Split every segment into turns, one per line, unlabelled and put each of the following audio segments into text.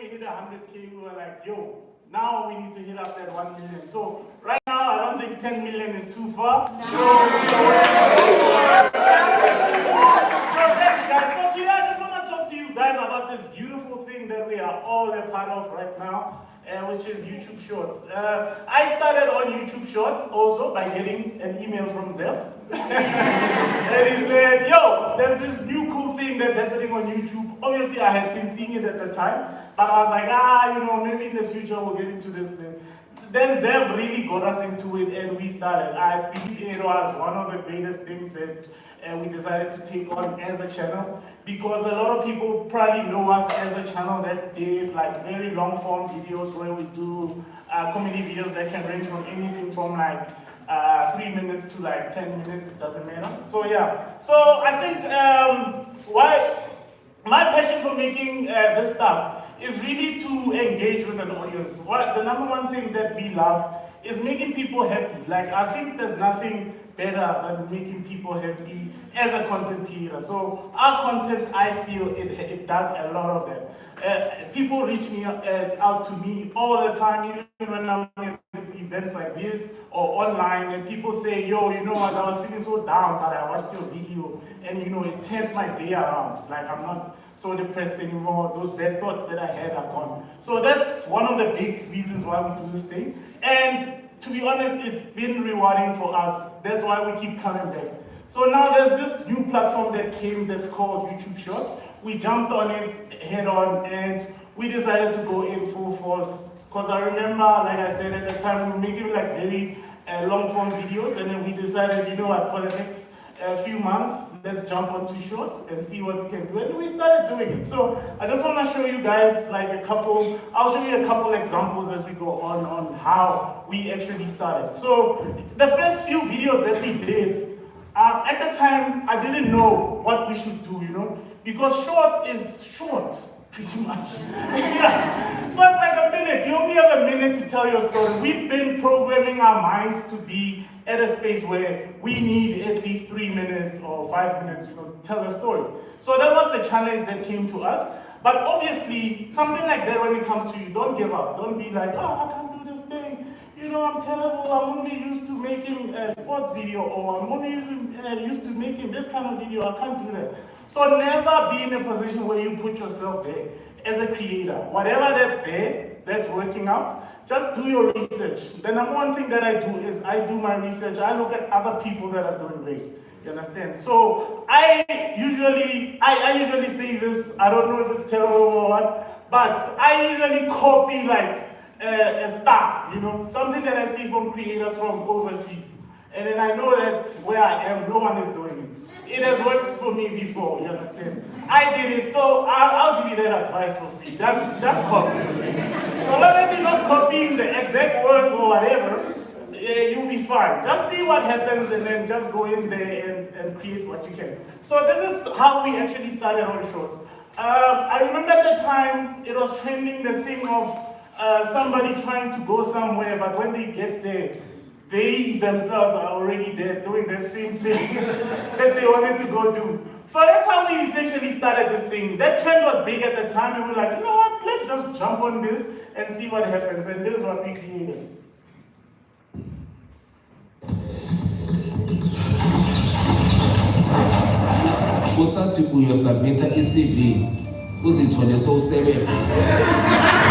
hit 100K, we were like, yo, now we need to hit up that 1 million. So right now, I don't think 10 million is too far. No. So thanks, guys. So today I just want to talk to you guys about this beautiful thing that we are all a part of right now, which is YouTube Shorts. I started on YouTube Shorts also by getting an email from Zeph. And he said, yo, there's this new cool thing that's happening on YouTube. Obviously, I had been seeing it at the time, but I was like, maybe in the future we'll get into this thing. Then Zeb really got us into it and we started. I believe it was one of the greatest things that we decided to take on as a channel, because a lot of people probably know us as a channel that did like very long form videos where we do comedy videos that can range from anything from like 3 minutes to like 10 minutes, it doesn't matter. So yeah, so I think why my passion for making this stuff is really to engage with an audience. The number one thing that we love is making people happy. Like, I think there's nothing better than making people happy as a content creator. So our content, I feel it does a lot of that. People reach me out to me all the time, even when I'm at events like this or online, and people say, yo, you know what, I was feeling so down, but I watched your video and it turned my day around. Like, I'm not so depressed anymore. Those bad thoughts that I had are gone. So that's one of the big reasons why we do this thing. And to be honest, it's been rewarding for us. That's why we keep coming back. So now there's this new platform that came that's called YouTube Shorts. We jumped on it head on and we decided to go in full force. Because I remember, like I said at the time, we were making like very long form videos, and then we decided, you know what, for the next few months, let's jump onto Shorts and see what we can do. And we started doing it. So I just want to show you guys like I'll show you a couple examples as we go on how we actually started. So the first few videos that we did, at the time, I didn't know what we should do, because Shorts is short, pretty much. Yeah. So it's like a minute. You only have a minute to tell your story. We've been programming our minds to be at a space where we need at least 3 minutes or 5 minutes, to tell a story. So that was the challenge that came to us. But obviously, something like that when it comes to you, don't give up. Don't be like, I can't do this thing. I'm terrible. I'm only used to making a sports video, or I'm only used to making this kind of video. I can't do that. So never be in a position where you put yourself there as a creator. Whatever that's there, that's working out, just do your research. The number one thing that I do is I do my research. I look at other people that are doing great. You understand? So I usually say this, I don't know if it's terrible or what, but I usually copy like a star, something that I see from creators from overseas. And then I know that where I am, no one is doing it. It has worked for me before, you understand? I did it, so I'll give you that advice for free. Just copy, okay? So long as you're not copying the exact words or whatever, you'll be fine. Just see what happens and then just go in there and create what you can. So this is how we actually started on Shorts. I remember at the time, it was trending the thing of somebody trying to go somewhere, but when they get there, they themselves are already there doing the same thing that they wanted to go do. So that's how we essentially started this thing. That trend was big at the time, and we were like, you know what, let's just jump on this and see what happens. And this is what we created.
Usathi uyosubmita i-CV uzithole sowusebenza.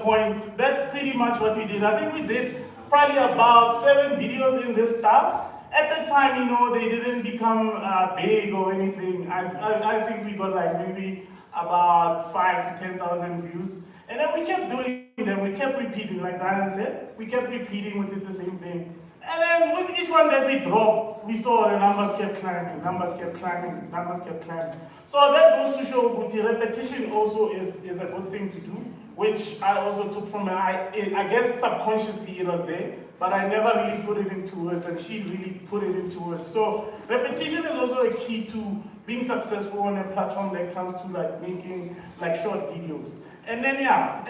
Point. That's pretty much what we did. I think we did probably about 7 videos in this stuff. At the time, they didn't become big or anything. I think we got like maybe about 5 to 10,000 views. And then we kept doing them. We kept repeating, like Zion said. We kept repeating. We did the same thing. And then with each one that we dropped, we saw the numbers kept climbing, numbers kept climbing, numbers kept climbing. So that goes to show that repetition also is a good thing to do, which I also took from I guess subconsciously it was there. but I never really put it into words, and she really put it into words. So repetition is also a key to being successful on a platform that comes to like making like short videos. And then as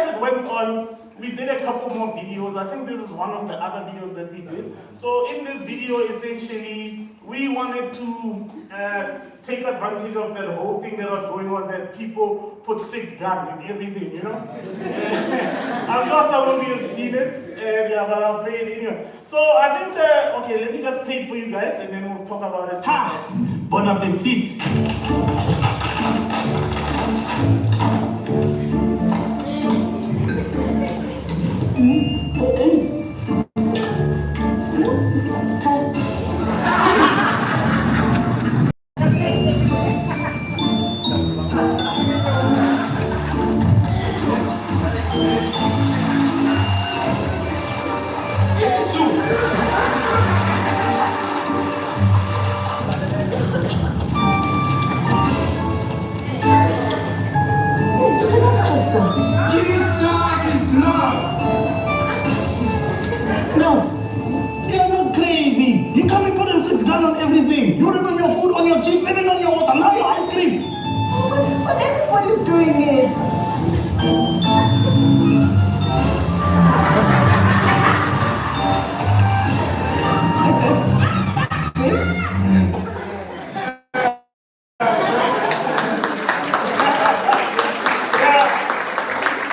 it went on, we did a couple more videos. I think this is one of the other videos that we did. So in this video, essentially, we wanted to take advantage of that whole thing that was going on, that people put 6 gun in everything, you know? I'm sure some of you have seen it, yeah, but I'll play it anyway. So I think, okay, let me just play it for you guys, and then we'll talk about it. Ha! Bon appetit!
Everything. You remember your food on your chips and then on your water, now your ice cream.
But everybody's doing it.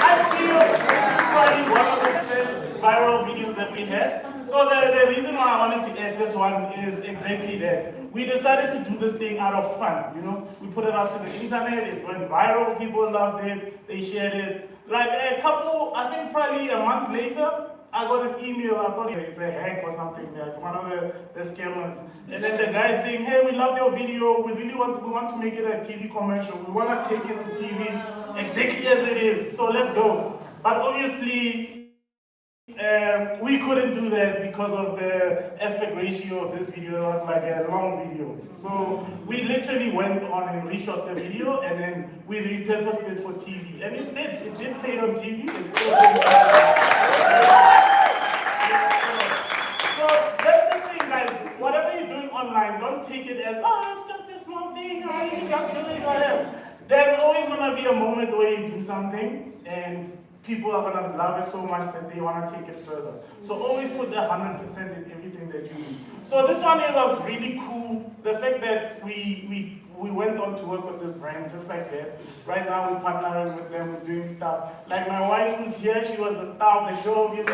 I feel probably one of the first viral videos that we had. So the reason why I wanted to add this one is exactly that. We decided to do this thing out of fun, you know. We put it out to the internet, it went viral, people loved it, they shared it. Like a couple, I think probably a month later, I got an email, I thought it's a hack or something, like one of the scammers. And then the guy saying, hey, we love your video, we want to make it a TV commercial, we want to take it to TV exactly as it is, so let's go. But obviously, we couldn't do that because of the aspect ratio of this video. It was like a long video. So we literally went on and reshot the video, and then we repurposed it for TV. And it did play on TV. It's still So that's the thing, guys. Whatever you're doing online, don't take it as, oh, it's just a small thing, or you just do it, whatever. There's always going to be a moment where you do something, and people are going to love it so much that they want to take it further. So always put the 100% in everything that you do. So this one, it was really cool. The fact that we went on to work with this brand just like that. Right now we're partnering with them, we're doing stuff. Like my wife who's here, she was the star of the show, obviously.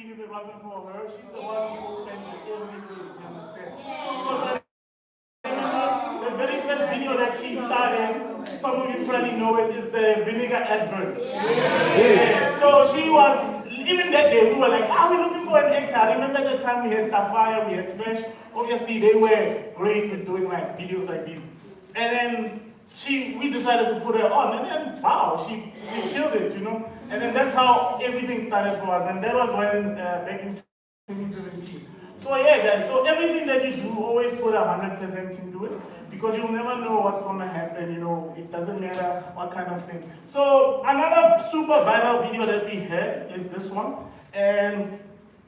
If it wasn't for her, she's the one who opened everything, you understand? Because I remember the very first video that she started, some of you probably know it, is the vinegar advert. Yeah. So she was, even that day, we were like, are we looking for an actor? I remember the time we had Tafaya, we had Fresh. Obviously, they were great with doing like videos like these. And then we decided to put her on, and then wow, she killed it, you know. And then that's how everything started for us, and that was when back in 2017. So yeah, guys. So everything that you do, always put 100% into it, because you'll never know what's going to happen. You know, it doesn't matter what kind of thing. So another super viral video that we had is this one, and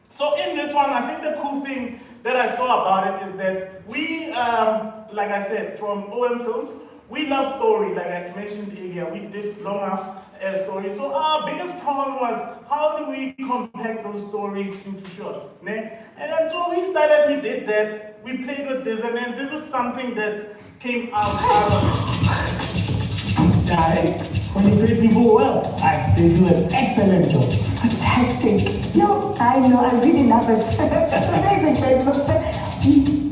so in this one, I think the cool thing that I saw about it is that we, like I said, from OM Films. We love story, like I mentioned earlier. We did longer stories. So our biggest problem was, how do we compact those stories into shorts? Ne? And then so we did that. We played with this, and then this is something that came out of it.
Guys, when you treat people well, they do an excellent job.
Fantastic. No, I really love it. It's amazing.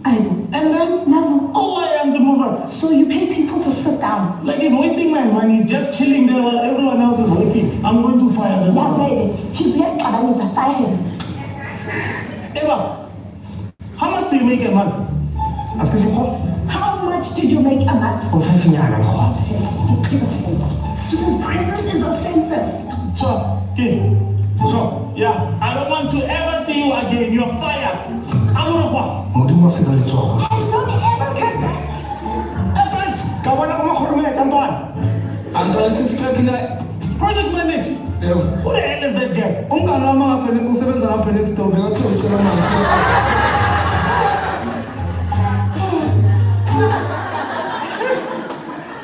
I know.
And then,
no.
oh, I am to move out.
So you pay people to sit down?
Like he's wasting my money, he's just chilling there while everyone else is working. I'm going to fire this
Yeah,
one.
really. He's less than he's a fire him.
Eva, how much do you make a month?
How much did you make a month?
Oh, 5
Give it to him. He says presence is offensive.
So, okay. So, yeah, I don't want to ever see you again. You're fired. I'm gonna
I don't ever
Uncle six-pack na.
Project manager.
Yebo.
Who the hell is that guy?
Umngane wami ngapha usebenza ngapha next door bekathi ucela manje.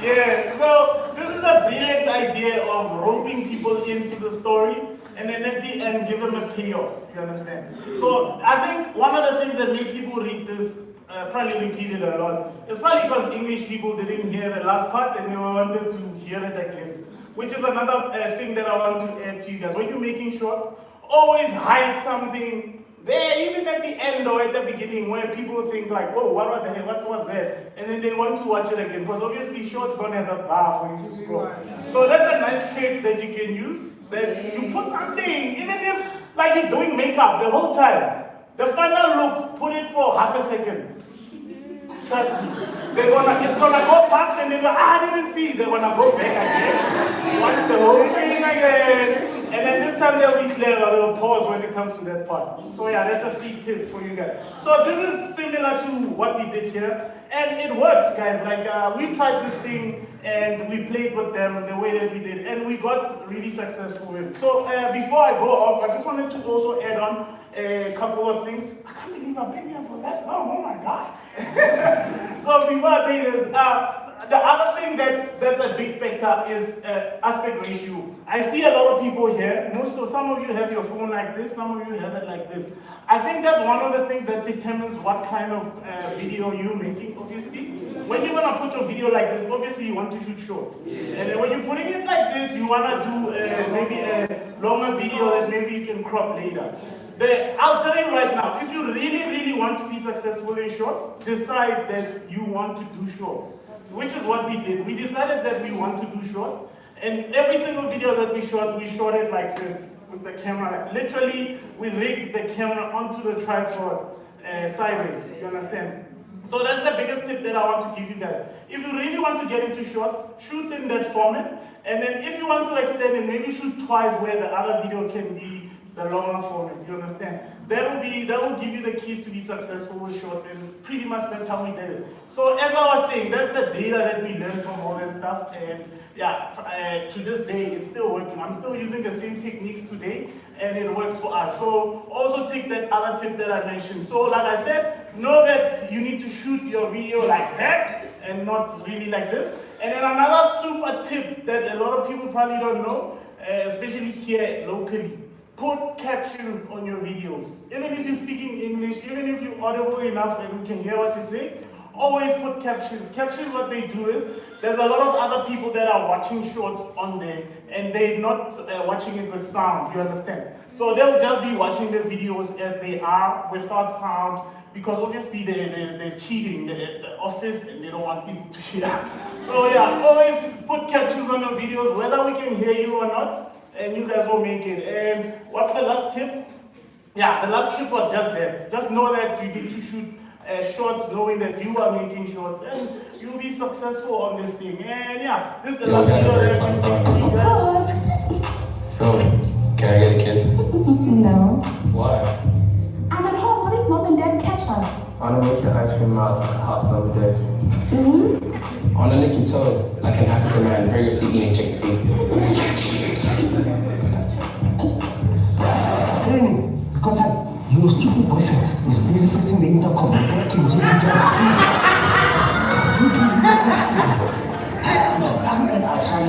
Yeah, so this is a brilliant idea of roping people into the story and then at the end give them a payoff, you understand? So I think one of the things that make people read this, probably repeat it a lot, is probably because English people didn't hear the last part and they wanted to hear it again. Which is another thing that I want to add to you guys. When you're making shorts, always hide something there, even at the end or at the beginning, where people think like, oh, what the hell, what was that? And then they want to watch it again, because obviously shorts don't have a bar for you to scroll. So that's a nice trick that you can use, that you put something, even if like you're doing makeup the whole time, the final look, put it for half a second. Trust me. It's gonna go past and they go, I didn't see. They're gonna go back again, watch the whole thing again. And then this time they'll be clever, they'll pause when it comes to that part. So yeah, that's a free tip for you guys. So this is similar to what we did here. And it works, guys. Like we tried this thing and we played with them the way that we did. And we got really successful with it. So before I go off, I just wanted to also add on a couple of things. I can't believe I've been here for that long, oh my God. So before I pay this, the other thing that's a big factor is aspect ratio. I see a lot of people here. Some of you have your phone like this, some of you have it like this. I think that's one of the things that determines what kind of video you're making, obviously. When you're gonna put your video like this, obviously you want to shoot shorts. And then when you're putting it like this, you wanna do maybe a longer video that maybe you can crop later. I'll tell you right now, if you really want to be successful in shorts, decide that you want to do shorts. Which is what we did. We decided that we want to do shorts, and every single video that we shot it like this with the camera. Like, literally, we rigged the camera onto the tripod sideways. You understand? So that's the biggest tip that I want to give you guys. If you really want to get into shorts, shoot in that format, and then if you want to extend it, maybe shoot twice where the other video can be the longer format. You understand? That will give you the keys to be successful with shorts, and pretty much that's how we did it. So as I was saying, that's the data that we learned from all that stuff, and yeah, to this day it's still working. I'm still using the same techniques today, and it works for us. So also take that other tip that I mentioned. So like I said, know that you need to shoot your video like that and not really like this. And then another super tip that a lot of people probably don't know, especially here locally. Put captions on your videos. Even if you're speaking English, even if you're audible enough and we can hear what you say, always put captions. Captions, what they do is, there's a lot of other people that are watching shorts on there and they're not watching it with sound, you understand? So they'll just be watching the videos as they are without sound, because obviously they're cheating the office and they don't want people to hear. So yeah, always put captions on your videos, whether we can hear you or not. And you guys will make it. And what's the last tip? Yeah, the last tip was just that. Just know that you need to shoot shorts knowing that you are making shorts, and you'll be successful on this thing. And yeah, this is the last video that I'm going to you guys.
So, can I get a kiss?
No.
Why?
I'm at home. What if mom and dad catch us?
I want to make your ice cream out like a hot summer day.
Mm-hmm.
I want to lick your toes like an African man vigorously eating chicken feet.
Hey, Scott, your stupid boyfriend is busy pressing the intercom. What can you guys please? Look, this is a question. No, I'm not trying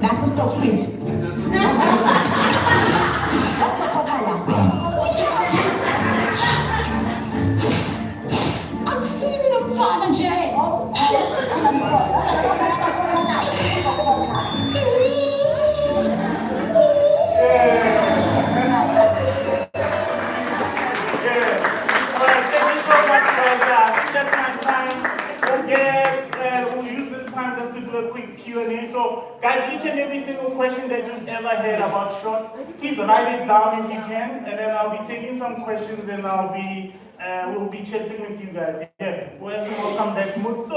That's a stock feed. I'm seeing a father, Jay.
Q&A. So, guys, each and every single question that you've ever heard about shorts, please write it down if you can, and then I'll be taking some questions and we'll be chatting with you guys. Yeah, well, welcome back, Mutso.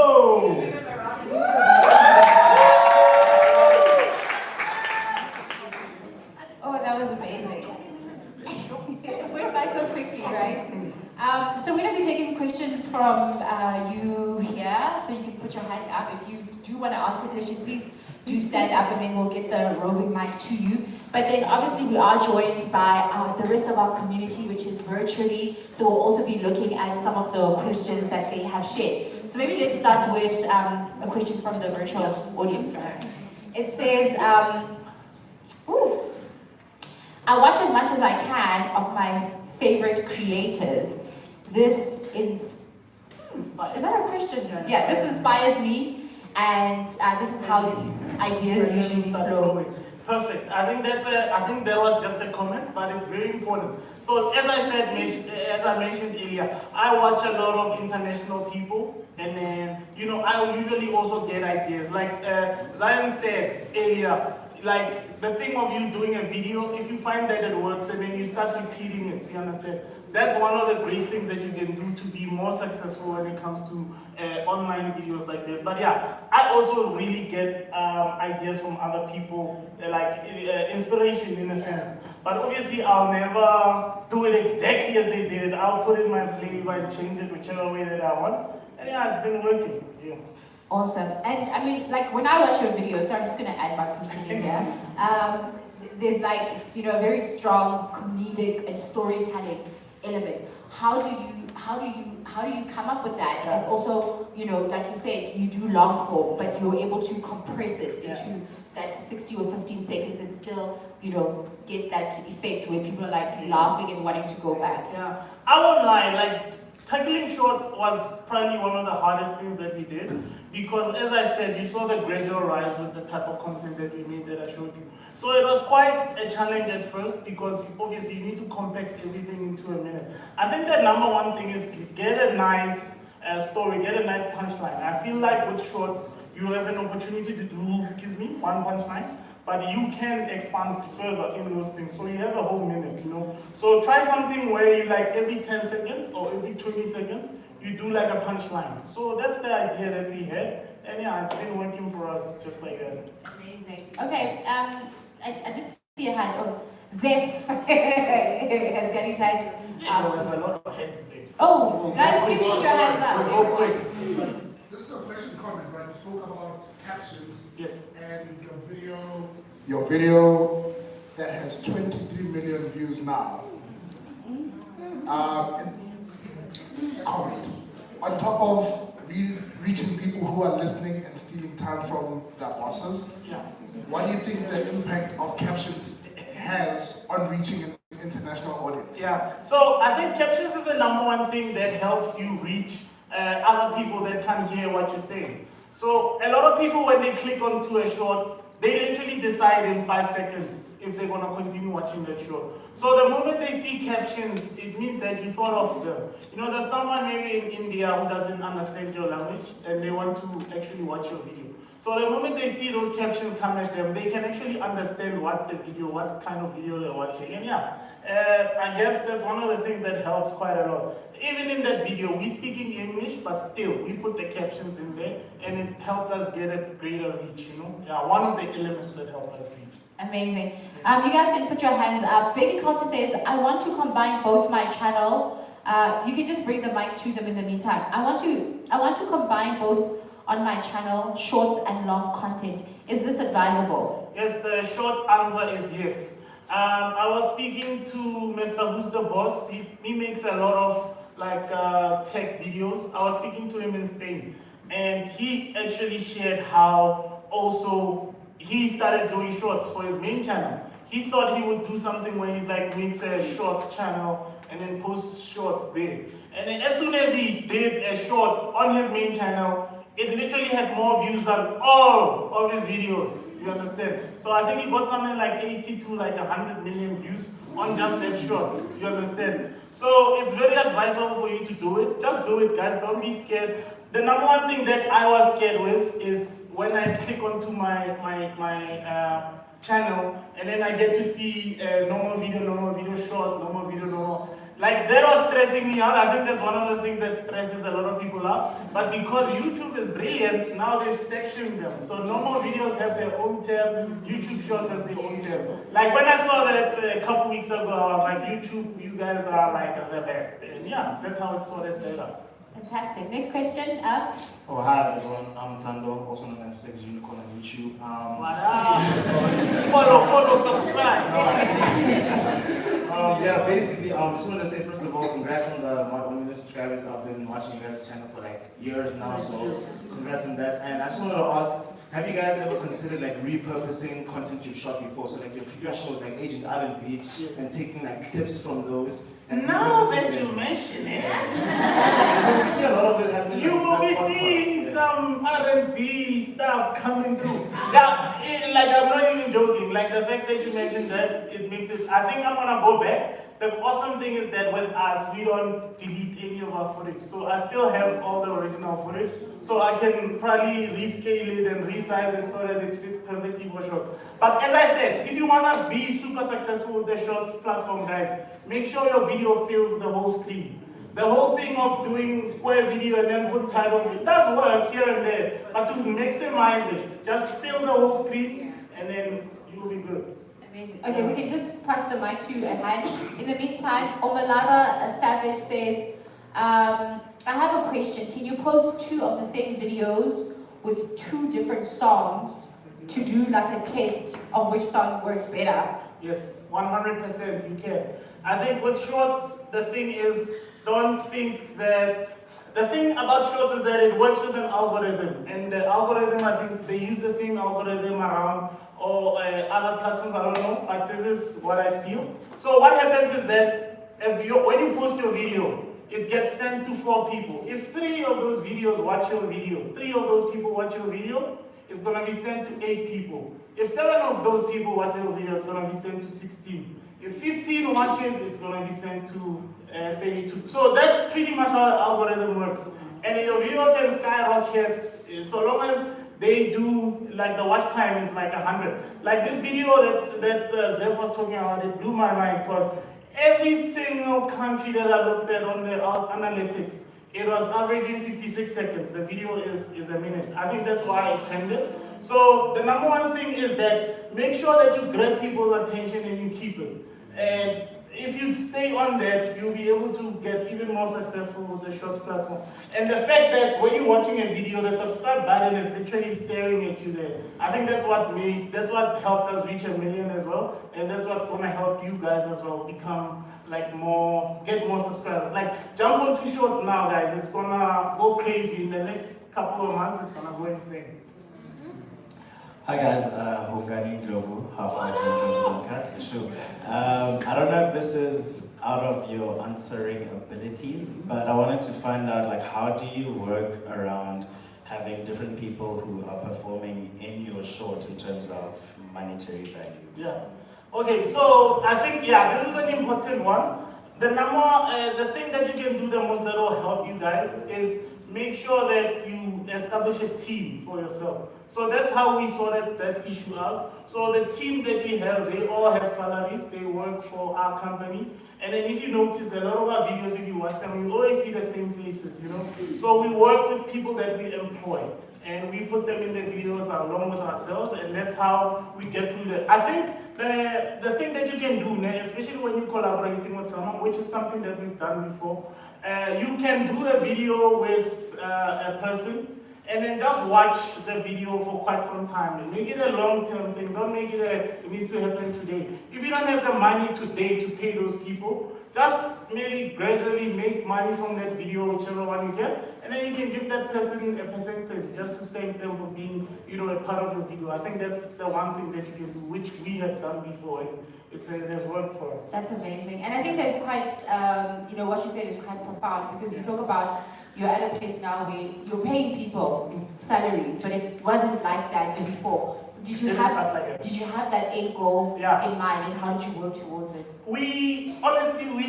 Oh, that was amazing. It went by so quickly, right? So we're going to be taking questions from you here. So you can put your hand up. If you do want to ask a question, please do stand up and then we'll get the roving mic to you. But then obviously we are joined by the rest of our community, which is virtually. So we'll also be looking at some of the questions that they have shared. So maybe let's start with a question from the virtual audience. It says, I watch as much as I can of my favorite creators. This is that a question? Yeah, this inspires me, and this is how ideas usually flow.
Perfect. I think that was just a comment, but it's very important. So as I mentioned earlier, I watch a lot of international people, and then I usually also get ideas. Like Zion said earlier, like the thing of you doing a video, if you find that it works and then you start repeating it, you understand? That's one of the great things that you can do to be more successful when it comes to online videos like this. But yeah, I also really get ideas from other people, like inspiration in a sense. But obviously I'll never do it exactly as they did it. I'll put in my flavor and change it whichever way that I want. And yeah, it's been working. Yeah.
Awesome. And I mean, like when I watch your videos, so I'm just going to add my question in here. There's like, a very strong comedic and storytelling element. How do you come up with that? And also, like you said, you do long form, but you're able to compress it into that 60 or 15 seconds and still, get that effect where people are like laughing and wanting to go back.
Yeah, I won't lie, like tackling shorts was probably one of the hardest things that we did, because as I said, you saw the gradual rise with the type of content that we made that I showed you. So it was quite a challenge at first, because obviously you need to compact everything into a minute. I think the number one thing is get a nice story, get a nice punchline. I feel like with shorts, you have an opportunity to do, one punchline, but you can expand further in those things. So you have a whole minute, So try something where you like every 10 seconds or every 20 seconds, you do like a punchline. So that's the idea that we had. And yeah, it's been working for us just like that.
Amazing. Okay, I did see a hand. Oh, Zeph has got his hand.
Yeah, there's a lot of heads there.
Oh, guys, please put your hands up.
Go quick.
This is a question comment, right? You spoke about captions.
Yes.
And your video that has 23 million views now. Comment. On top of reaching people who are listening and stealing time from their bosses, what do you think the impact of captions has on reaching an international audience?
Yeah, so I think captions is the number one thing that helps you reach other people that can't hear what you're saying. So a lot of people, when they click onto a short, they literally decide in 5 seconds if they're gonna continue watching that show. So the moment they see captions, it means that you thought of them. There's someone maybe in India who doesn't understand your language and they want to actually watch your video. So the moment they see those captions come at them, they can actually understand what kind of video they're watching. And yeah, I guess that's one of the things that helps quite a lot. Even in that video, we speak in English, but still, we put the captions in there, and it helped us get a greater reach, Yeah, one of the elements that helped us reach.
Amazing. You guys can put your hands up. Becky Carter says, I want to combine both my channel. You can just bring the mic to them in the meantime. I want to combine both on my channel, shorts and long content. Is this advisable?
Yes, the short answer is yes. I was speaking to Mr. Who's the Boss. He makes a lot of tech videos. I was speaking to him in Spain, and he actually shared how also he started doing shorts for his main channel. He thought he would do something where he's makes a shorts channel and then posts shorts there. And then as soon as he did a short on his main channel, it literally had more views than all of his videos. You understand? So I think he got something like 80 to 100 million views on just that short. You understand? So it's very advisable for you to do it. Just do it, guys. Don't be scared. The number one thing that I was scared with is when I click onto my channel and then I get to see normal video, short, normal video, normal. Like that was stressing me out. I think that's one of the things that stresses a lot of people out. But because YouTube is brilliant, now they've sectioned them. So normal videos have their own tab, YouTube Shorts has their own tab. Like when I saw that a couple weeks ago, I was like, YouTube, you guys are like the best. And yeah, that's how it sorted that out.
Fantastic. Next question.
Oh, hi everyone, I'm Tando, also known as Sex Unicorn on YouTube.
Follow, subscribe.
Yeah, basically, just want to say first of all, congrats on the 1 million subscribers. I've been watching you guys' channel for like years now, so congrats on that. And I just wanted to ask, have you guys ever considered like repurposing content you've shot before? So like your previous shows like Agent R&B and taking like clips from those. And
Now that you mention it,
because we see a lot of it happening.
you will be seeing some R&B stuff coming through. Now, like I'm not even joking. Like the fact that you mentioned that, it makes it. I think I'm gonna go back. The awesome thing is that with us, we don't delete any of our footage. So I still have all the original footage. So I can probably rescale it and resize it so that it fits perfectly for short. But as I said, if you wanna be super successful with the Shorts platform, guys, make sure your video fills the whole screen. The whole thing of doing square video and then put titles, it does work here and there. But to maximize it, just fill the whole screen and then you will be good.
Amazing. Okay, we can just pass the mic to a hand. In the meantime, Omalara Savage says, I have a question. Can you post 2 of the same videos with 2 different songs to do like a test of which song works better?
Yes, 100% you can. I think with Shorts, the thing is, don't think that, the thing about Shorts is that it works with an algorithm. And the algorithm, I think they use the same algorithm around or other platforms, I don't know, but this is what I feel. So what happens is that when you post your video, it gets sent to 4 people. If 3 of those videos watch your video, 3 of those people watch your video, it's going to be sent to 8 people. If 7 of those people watch your video, it's going to be sent to 16. If 15 watch it, it's going to be sent to 32. So that's pretty much how the algorithm works. And your video can skyrocket so long as they do, like the watch time is like 100. Like this video that Zeph was talking about, it blew my mind because every single country that I looked at on the analytics, it was averaging 56 seconds. The video is a minute. I think that's why it trended. So the number one thing is that make sure that you grab people's attention and you keep it. And if you stay on that, you'll be able to get even more successful with the Shorts platform. And the fact that when you're watching a video, the subscribe button is literally staring at you there. I think that's what helped us reach 1 million as well. And that's what's gonna help you guys as well become like get more subscribers. Like jump onto Shorts now, guys. It's gonna go crazy in the next couple of months. It's gonna go insane.
Hi guys, Hongani Glovu, half of the show. I don't know if this is out of your answering abilities, but I wanted to find out like how do you work around having different people who are performing in your short in terms of monetary value?
Yeah. Okay, so I think this is an important one. The thing that you can do the most that will help you guys is make sure that you establish a team for yourself. So that's how we sorted that issue out. So the team that we have, they all have salaries, they work for our company. And then if you notice a lot of our videos, if you watch them, you always see the same faces, you know? So we work with people that we employ. And we put them in the videos along with ourselves, and that's how we get through that. I think the thing that you can do, especially when you're collaborating with someone, which is something that we've done before, you can do a video with a person, and then just watch the video for quite some time. And make it a long-term thing. Don't make it needs to happen today. If you don't have the money today to pay those people, just maybe gradually make money from that video, whichever one you get, and then you can give that person a percentage just to thank them for being, a part of the video. I think that's the one thing that you can do, which we have done before, and it has worked for us.
That's amazing. And I think that's quite, what you said is quite profound, because you talk about you're at a place now where you're paying people salaries, but it wasn't like that before. Did you have that end goal in mind, and how did you work towards it?
We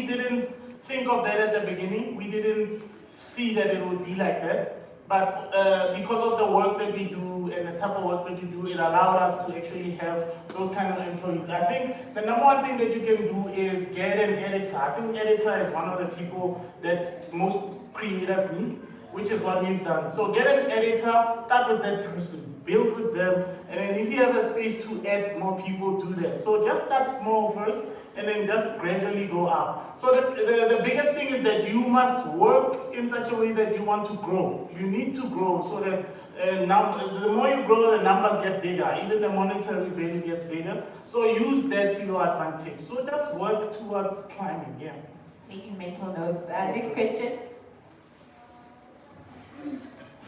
didn't think of that at the beginning. We didn't see that it would be like that. But because of the work that we do and the type of work that we do, it allowed us to actually have those kind of employees. I think the number one thing that you can do is get an editor. I think editor is one of the people that most creators need, which is what we've done. So get an editor, start with that person, build with them, and then if you have a space to add more people, do that. So just start small first, and then just gradually go up. So the biggest thing is that you must work in such a way that you want to grow. You need to grow so that now the more you grow, the numbers get bigger, even the monetary value gets bigger. So use that to your advantage. So just work towards climbing, yeah.
Taking mental notes. Next question.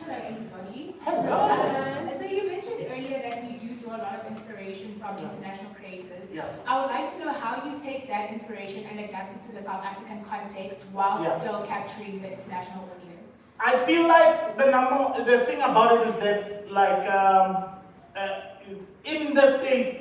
Hello, everybody.
Hello.
So you mentioned earlier that we do draw a lot of inspiration from international creators.
Yeah.
I would like to know how you take that inspiration and adapt it to the South African context while still capturing the international audience.
I feel like the thing about it is that, like, in the States,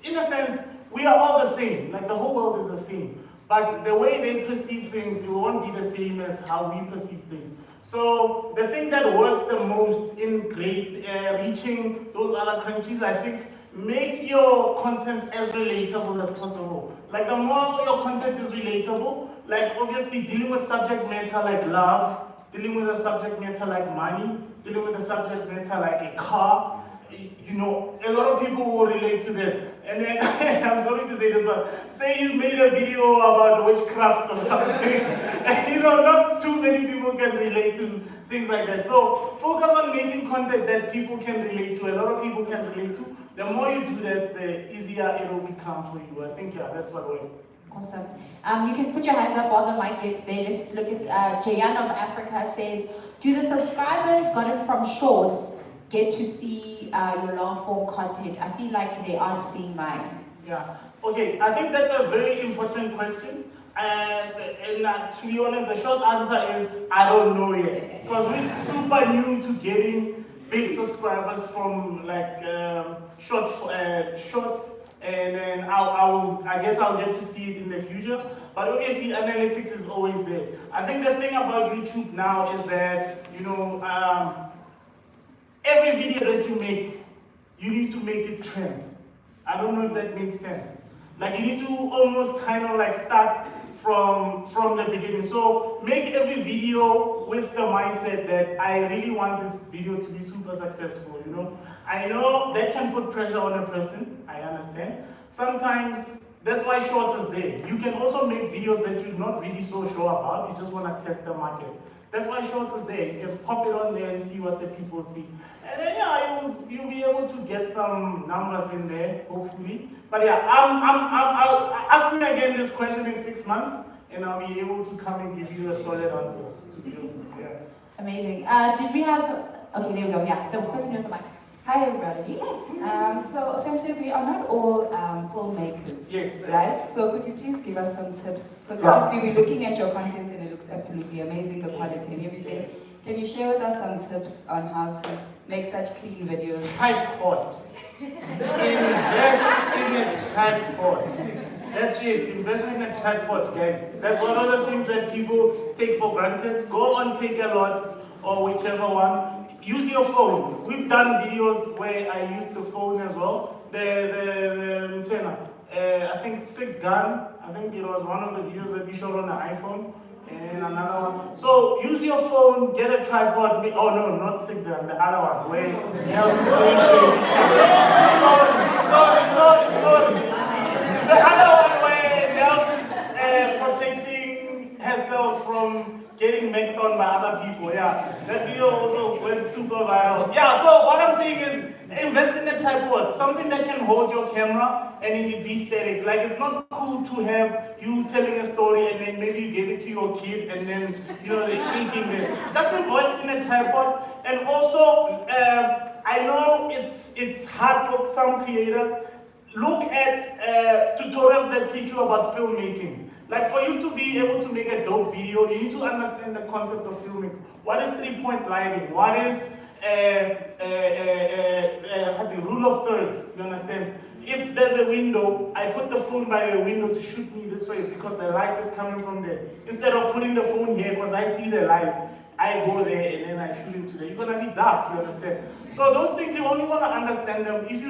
in a sense, we are all the same. Like, the whole world is the same. But the way they perceive things, it won't be the same as how we perceive things. So the thing that works the most in reaching those other countries, I think, make your content as relatable as possible. Like, the more your content is relatable, like, obviously dealing with subject matter like love, dealing with a subject matter like money, dealing with a subject matter like a car, you know, a lot of people will relate to that. And then, I'm sorry to say this, but say you made a video about witchcraft or something, and you know, not too many people can relate to things like that. So focus on making content that people can relate to, a lot of people can relate to. The more you do that, the easier it will become for you. I think, yeah, that's what works.
Awesome. You can put your hands up while the mic gets there. Let's look at Jayan of Africa says, do the subscribers gotten from shorts get to see your long form content? I feel like they aren't seeing mine.
Yeah. Okay, I think that's a very important question. And to be honest, the short answer is I don't know yet. Because we're super new to getting big subscribers from like shorts. And then I guess I'll get to see it in the future. But obviously, analytics is always there. I think the thing about YouTube now is that, you know, every video that you make, you need to make it trend. I don't know if that makes sense. Like, you need to almost kind of like start from the beginning. So make every video with the mindset that I really want this video to be super successful, you know. I know that can put pressure on a person, I understand. Sometimes that's why shorts is there. You can also make videos that you're not really so sure about, you just want to test the market. That's why shorts is there. You can pop it on there and see what the people see. And then yeah, you'll be able to get some numbers in there, hopefully. But yeah, I'll ask me again this question in 6 months, and I'll be able to come and give you a solid answer, to be honest. Yeah.
Amazing. Did we have, okay, there we go, yeah. The person who's the mic.
Hi everybody. So Offensive, we are not all filmmakers,
yes,
right? So could you please give us some tips? Because obviously we're looking at your content and it looks absolutely amazing, the quality and everything. Can you share with us some tips on how to make such clean videos?
Tripod. Invest in a tripod. That's it. Invest in a tripod, guys. That's one of the things that people take for granted. Go on Take a Lot or whichever one. Use your phone. We've done videos where I used the phone as well. The I think 6 gun. I think it was one of the videos that we shot on the iPhone. And another one. So use your phone, get a tripod. Oh no, not 6 gun, the other one where Nelson's doing crazy stuff. Sorry. The other one where Nelson's protecting herself from getting made on by other people, yeah. That video also went super viral. Yeah, so what I'm saying is, invest in a tripod, something that can hold your camera and it be static. Like, it's not cool to have you telling a story and then maybe you give it to your kid and then, you know, they're shaking it. Just invest in a tripod. And also, I know it's hard for some creators. Look at tutorials that teach you about filmmaking. Like, for you to be able to make a dope video, you need to understand the concept of filming. What is 3-point lighting? What is the rule of thirds? You understand? If there's a window, I put the phone by the window to shoot me this way because the light is coming from there. Instead of putting the phone here because I see the light. I go there and then I shoot into there. You're gonna be dark, you understand? So those things you only wanna understand them if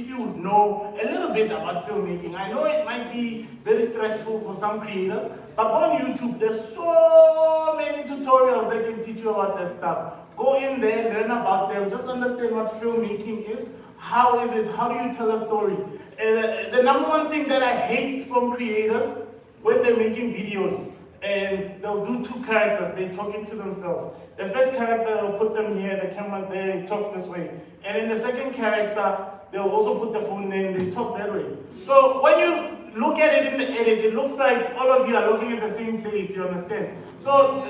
you know a little bit about filmmaking. I know it might be very stressful for some creators, but on YouTube there's so many tutorials that can teach you about that stuff. Go in there, learn about them, just understand what filmmaking is. How is it? How do you tell a story? The number one thing that I hate from creators when they're making videos, and they'll do two characters, they're talking to themselves. The first character, they'll put them here, the camera's there, they talk this way. And in the second character, they'll also put the phone there and they talk that way. So when you look at it in the edit, it looks like all of you are looking at the same place, you understand? So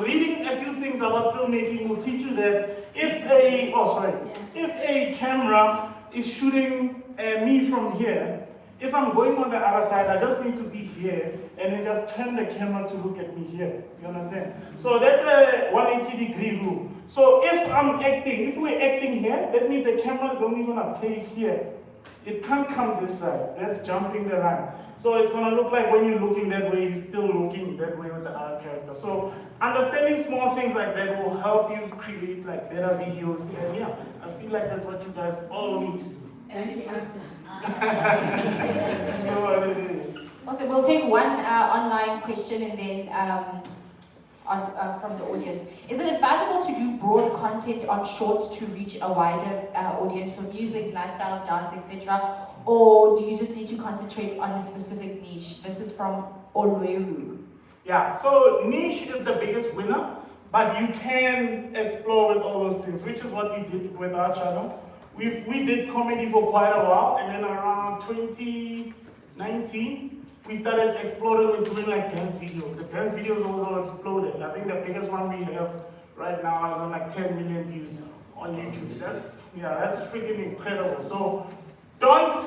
reading a few things about filmmaking will teach you that if a camera is shooting me from here, if I'm going on the other side, I just need to be here and then just turn the camera to look at me here. You understand? So that's a 180-degree rule. So if we're acting here, that means the camera is only gonna play here. It can't come this side. That's jumping the line. So it's gonna look like when you're looking that way, you're still looking that way with the other character. So understanding small things like that will help you create like better videos. And yeah, I feel like that's what you guys all need to do.
Thank you. Also, we'll take one online question and then from the audience. Is it advisable to do broad content on shorts to reach a wider audience for music, lifestyle, dance, etc.? Or do you just need to concentrate on a specific niche? This is from Olweru.
Yeah, so niche is the biggest winner, but you can explore with all those things, which is what we did with our channel. We did comedy for quite a while, and then around 2019, we started exploring and doing like dance videos. The dance videos also exploded. I think the biggest one we have right now is on like 10 million views on YouTube. That's freaking incredible. So don't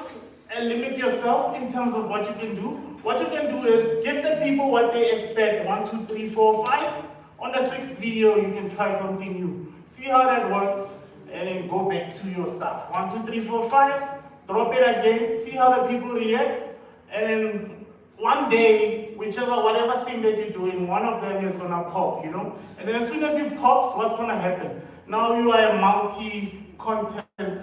limit yourself in terms of what you can do. What you can do is give the people what they expect. 1, 2, 3, 4, 5. On the 6th video, you can try something new. See how that works, and then go back to your stuff. 1, 2, 3, 4, 5. Drop it again. See how the people react, and then one day, whatever thing that you're doing, one of them is gonna pop, you know? And then as soon as you pops, what's gonna happen? Now you are a multi-content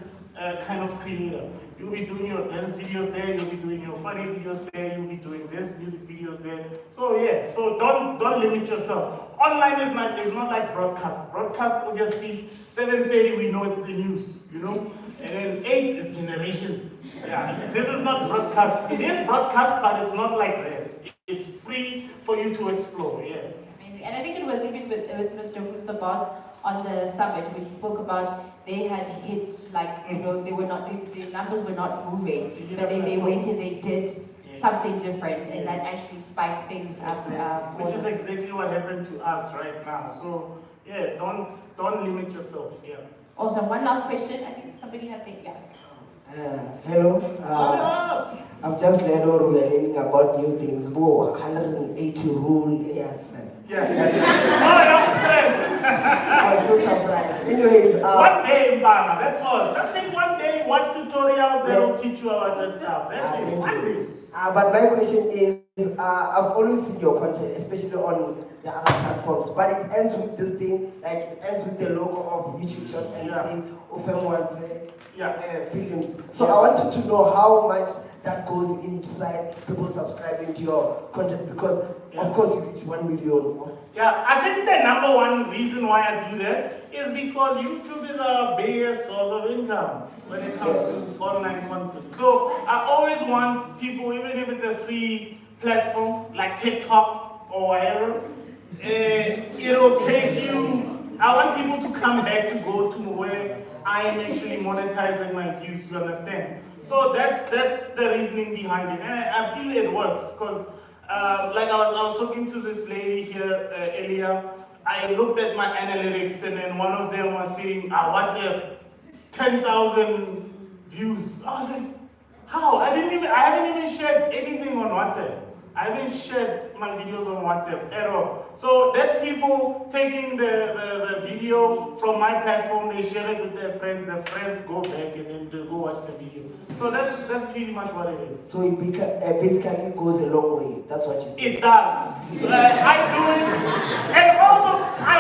kind of creator. You'll be doing your dance videos there, you'll be doing your funny videos there, you'll be doing this music videos there. So yeah, so don't limit yourself. Online is not like broadcast. Broadcast, obviously, 7:30 we know it's the news, you know? And then 8 is generations. Yeah, this is not broadcast. It is broadcast, but it's not like that. It's free for you to explore, yeah.
Amazing. And I think it was even with Mr. Who's the Boss on the summit where he spoke about they had hit, like, you know, the numbers were not moving, but they went and they did something different, and that actually spiked things up.
Which is exactly what happened to us right now. So yeah, don't limit yourself. Yeah.
Awesome. One last question. I think somebody had the
Hello. I'm just glad we are learning about new things. Whoa, 180 rule. Yes.
Yeah. Oh, don't stress.
I was so surprised. Anyways,
one day in Ghana, that's all. Just take one day, watch tutorials, they will teach you about that stuff. That's it. One day.
But my question is, I've always seen your content, especially on the other platforms, but it ends with this thing, like it ends with the logo of YouTube Short and it says Ofemwante Films. So I wanted to know how much that goes inside people subscribing to your content, because of course you reach 1 million.
Yeah, I think the number one reason why I do that is because YouTube is our biggest source of income when it comes to online content. So I always want people, even if it's a free platform like TikTok or whatever, it'll take you. I want people to come back to go to where I am actually monetizing my views, you understand? So that's the reasoning behind it. And I feel it works because like I was talking to this lady here earlier. I looked at my analytics and then one of them was saying, WhatsApp, 10,000 views. I was like, how? I haven't even shared anything on WhatsApp. I haven't shared my videos on WhatsApp at all. So that's people taking the video from my platform, they share it with their friends go back and then they go watch the video. So that's pretty much what it is.
So it basically goes a long way, that's what you say?
It does. I do it. And also, I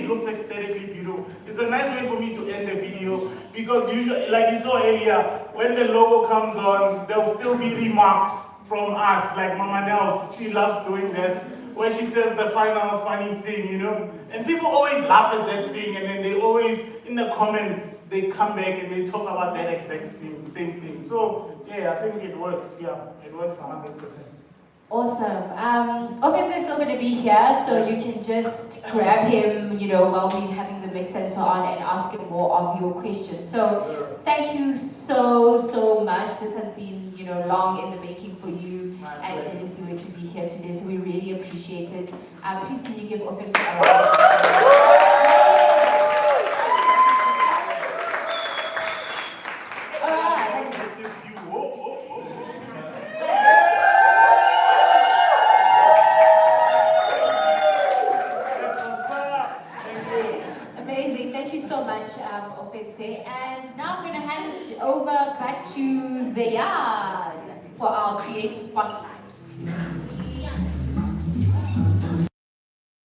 it looks aesthetically beautiful. It's a nice way for me to end the video because usually, like you saw earlier, when the logo comes on, there'll still be remarks from us, like Mama Nels, she loves doing that, where she says the final funny thing, you know? And people always laugh at that thing, and then they always, in the comments, they come back and they talk about that exact same thing. So, yeah, I think it works, yeah, it works 100%.
Awesome. Offense is still going to be here, so you can just grab him, you know, while we're having the mix and so on, and ask him more of your questions. So, thank you so much. This has been, you know, long in the making for you and Elisiwe to be here today, so we really appreciate it. Please, can you give Offense a round of applause? And now I'm going to hand it over back to Zayan for our creative spotlight.